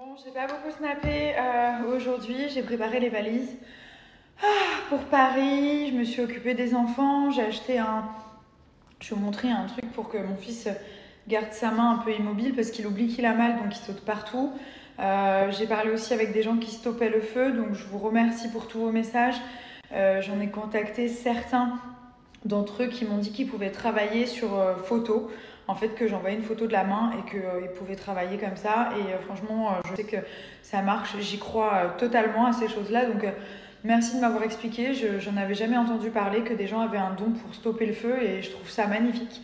Bon, j'ai pas beaucoup snappé aujourd'hui, j'ai préparé les valises pour Paris, je me suis occupée des enfants, j'ai acheté je vais vous montrer un truc pour que mon fils garde sa main un peu immobile parce qu'il oublie qu'il a mal, donc il saute partout. J'ai parlé aussi avec des gens qui stoppaient le feu, donc je vous remercie pour tous vos messages. J'en ai contacté certains d'entre eux qui m'ont dit qu'ils pouvaient travailler sur photo. En fait, que j'envoyais une photo de la main et qu'ils pouvaient travailler comme ça. Et franchement, je sais que ça marche. J'y crois totalement à ces choses-là. Donc, merci de m'avoir expliqué. J'en avais jamais entendu parler que des gens avaient un don pour stopper le feu et je trouve ça magnifique.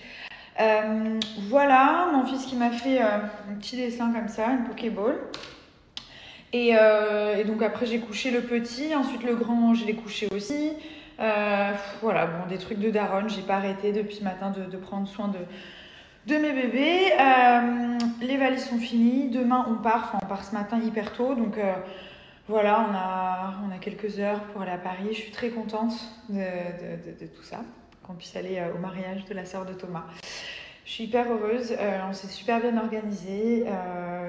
Voilà, mon fils qui m'a fait un petit dessin comme ça, une Pokéball. Et donc après, j'ai couché le petit. Ensuite, le grand, je l'ai couché aussi. Voilà, bon, des trucs de daronne. J'ai pas arrêté depuis ce matin de prendre soin de mes bébés. Les valises sont finies. Demain, on part ce matin hyper tôt. Donc voilà, on a quelques heures pour aller à Paris. Je suis très contente de tout ça, qu'on puisse aller au mariage de la sœur de Thomas. Je suis hyper heureuse, on s'est super bien organisé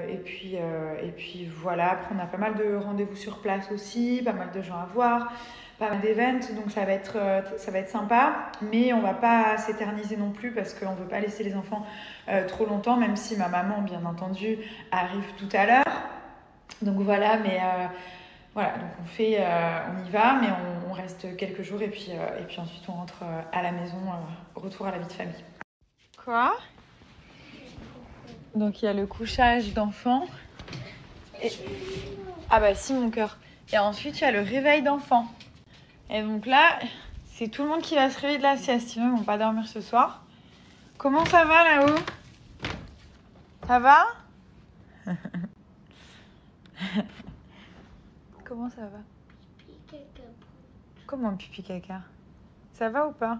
et puis voilà, après on a pas mal de rendez-vous sur place aussi, pas mal de gens à voir, pas mal d'événements, donc ça va être sympa, mais on va pas s'éterniser non plus parce qu'on veut pas laisser les enfants trop longtemps, même si ma maman bien entendu arrive tout à l'heure. Donc voilà, mais voilà, donc on y va, mais on reste quelques jours et puis ensuite on rentre à la maison, retour à la vie de famille. Quoi? Donc il y a le couchage d'enfants. Et... Ah bah si, mon cœur. Et ensuite il y a le réveil d'enfants. Et donc là, c'est tout le monde qui va se réveiller de la sieste. Sinon ils vont pas dormir ce soir. Comment ça va là-haut? Ça va? Comment ça va? Pipi caca. Comment pipi caca? Ça va ou pas?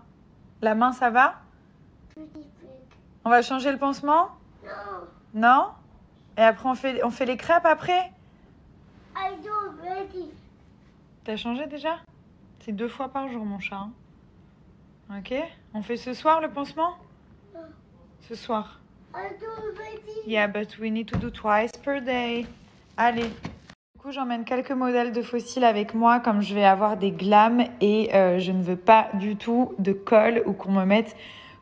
La main ça va? On va changer le pansement? Non. Non? Et après on fait les crêpes après? I do already. T'as changé déjà? C'est 2 fois par jour mon chat. Hein. Ok? On fait ce soir le pansement? Non. Ce soir. I do already. Yeah, but we need to do twice per day. Allez. Du coup, j'emmène quelques modèles de fossiles avec moi comme je vais avoir des glams et je ne veux pas du tout de colle ou qu'on me mette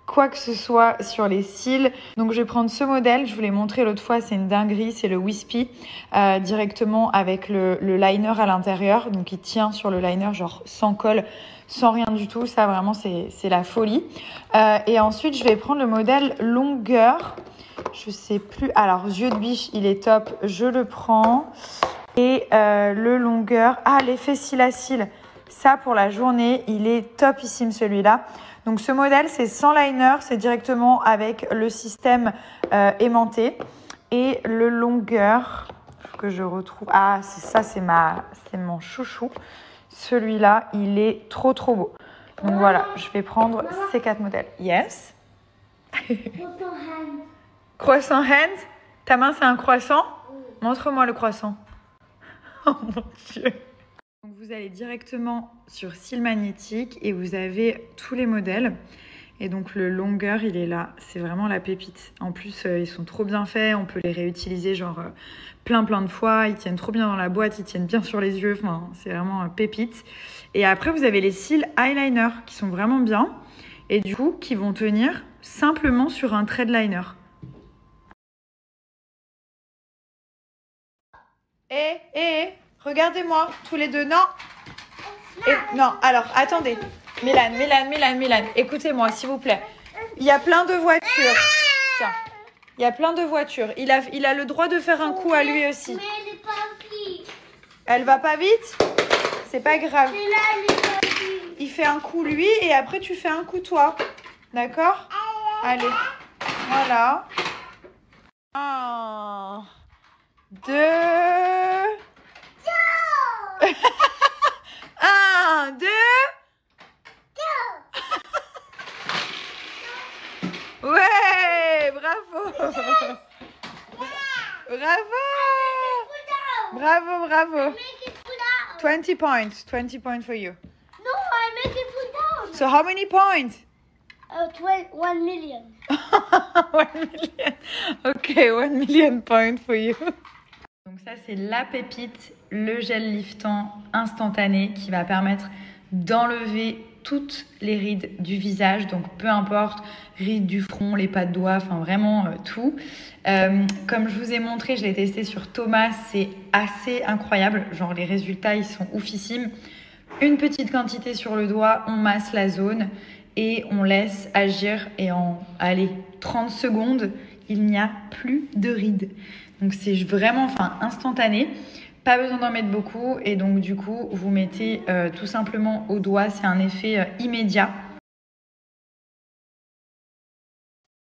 quoi que ce soit sur les cils. Donc je vais prendre ce modèle, je vous l'ai montré l'autre fois, c'est une dinguerie, c'est le Wispy directement avec le liner à l'intérieur, donc il tient sur le liner genre sans colle, sans rien du tout, ça vraiment c'est la folie. Et ensuite je vais prendre le modèle longueur, je sais plus, alors yeux de biche il est top, je le prends. Et le longueur, l'effet cils à cils, ça pour la journée, il est topissime celui-là. Donc ce modèle, c'est sans liner, c'est directement avec le système aimanté. Et le longueur, faut que je retrouve. Ah, c'est ça, c'est mon chouchou. Celui-là, il est trop beau. Donc voilà, je vais prendre ces 4 modèles. Yes. Croissant hand. Croissant hand. Ta main, c'est un croissant? Montre-moi le croissant. Oh mon Dieu. Donc vous allez directement sur cils magnétiques et vous avez tous les modèles. Et donc le longueur, il est là. C'est vraiment la pépite. En plus, ils sont trop bien faits. On peut les réutiliser genre plein de fois. Ils tiennent trop bien dans la boîte. Ils tiennent bien sur les yeux. Enfin, c'est vraiment pépite. Et après, vous avez les cils eyeliner qui sont vraiment bien. Et du coup, qui vont tenir simplement sur un trait de liner. Regardez-moi, tous les deux, non. Non, alors, attendez. Milan, écoutez-moi, s'il vous plaît. Il y a plein de voitures. Tiens, il y a plein de voitures. Il a le droit de faire un coup à lui aussi. Mais elle est pas vite. Elle va pas vite? C'est pas grave. Mais là, elle est pas vite. Il fait un coup lui et après tu fais un coup toi. D'accord? Allez, voilà. 1, 2... 1, 2... Ouais, bravo. Bravo. 20 points for you. No, I make it full down. So how many points? 1 million. 1 million. Okay, 1 million points for you. Donc Ça, c'est la pépite, le gel liftant instantané qui va permettre d'enlever toutes les rides du visage. Donc, peu importe, rides du front, les pas de doigts, enfin vraiment tout. Comme je vous ai montré, je l'ai testé sur Thomas, c'est assez incroyable. Genre, les résultats, ils sont oufissimes. Une petite quantité sur le doigt, on masse la zone et on laisse agir. Et en, allez, 30 secondes, il n'y a plus de rides. Donc, c'est vraiment instantané. Pas besoin d'en mettre beaucoup. Et donc, du coup, vous mettez tout simplement au doigt. C'est un effet immédiat.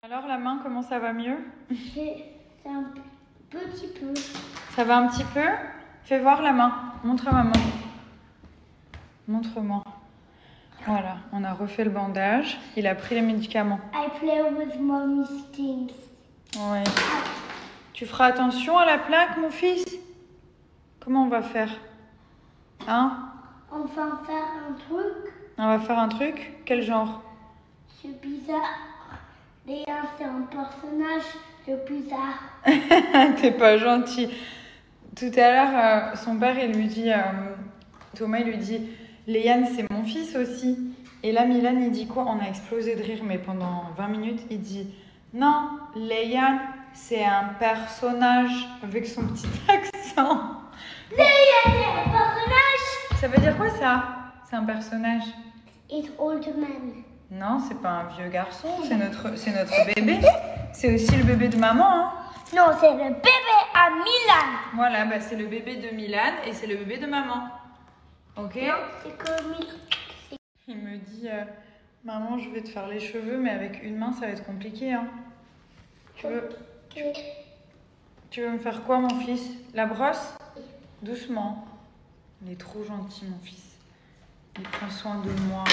Alors, la main, comment ça va mieux? C'est un petit peu. Ça va un petit peu? Fais voir la main. Montre à maman. Montre-moi. Voilà, on a refait le bandage. Il a pris les médicaments. I play with mommy's things. Ouais. Tu feras attention à la plaque, mon fils? Comment on va faire? Hein? On va faire un truc. On va faire un truc? Quel genre? C'est bizarre. Léa, c'est un personnage. C'est bizarre. T'es pas gentil. Tout à l'heure, son père, il lui dit... Thomas, il lui dit... Léane, c'est mon fils aussi. Et là, Milan, il dit quoi? On a explosé de rire, mais pendant 20 minutes, il dit... Non, Léane, c'est un personnage avec son petit accent. Léa, c'est un personnage. Ça veut dire quoi, ça? C'est un personnage. It's old man. Non, c'est pas un vieux garçon, c'est notre bébé. C'est aussi le bébé de maman, hein. Non, c'est le bébé à Milan. Voilà, bah, c'est le bébé de Milan et c'est le bébé de maman. Ok? Non, c'est que Milan. Il me dit, maman, je vais te faire les cheveux, mais avec une main, ça va être compliqué, hein. Tu veux me faire quoi, mon fils? La brosse? Doucement. Il est trop gentil, mon fils. Il prend soin de moi.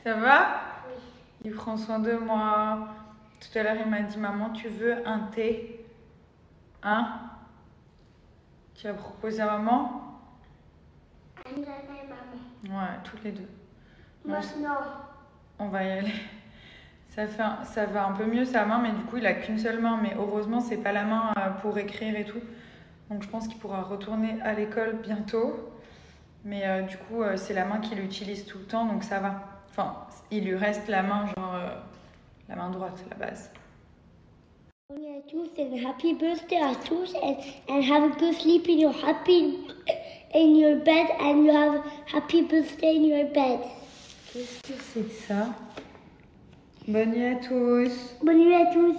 Ça va? Oui. Il prend soin de moi. Tout à l'heure, il m'a dit, maman, tu veux un thé? Hein? Tu as proposé à maman? Maman. Ouais, toutes les deux. Maintenant. On va y aller. Ça va un peu mieux sa main, mais du coup, il a qu'une seule main. Mais heureusement, c'est pas la main pour écrire et tout. Donc, je pense qu'il pourra retourner à l'école bientôt. Mais du coup, c'est la main qu'il utilise tout le temps, donc ça va. Enfin, il lui reste la main, genre la main droite, la base. Bonne à tous and happy birthday à tous and have a good sleep in your bed and you have happy birthday in your bed. Qu'est-ce que c'est que ça? Bonne nuit à tous. Bonne nuit à tous.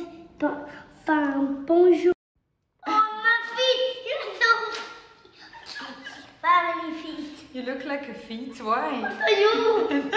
Bonjour. Oh ma fille, you're so magnifique. You look like a feet, why? For you.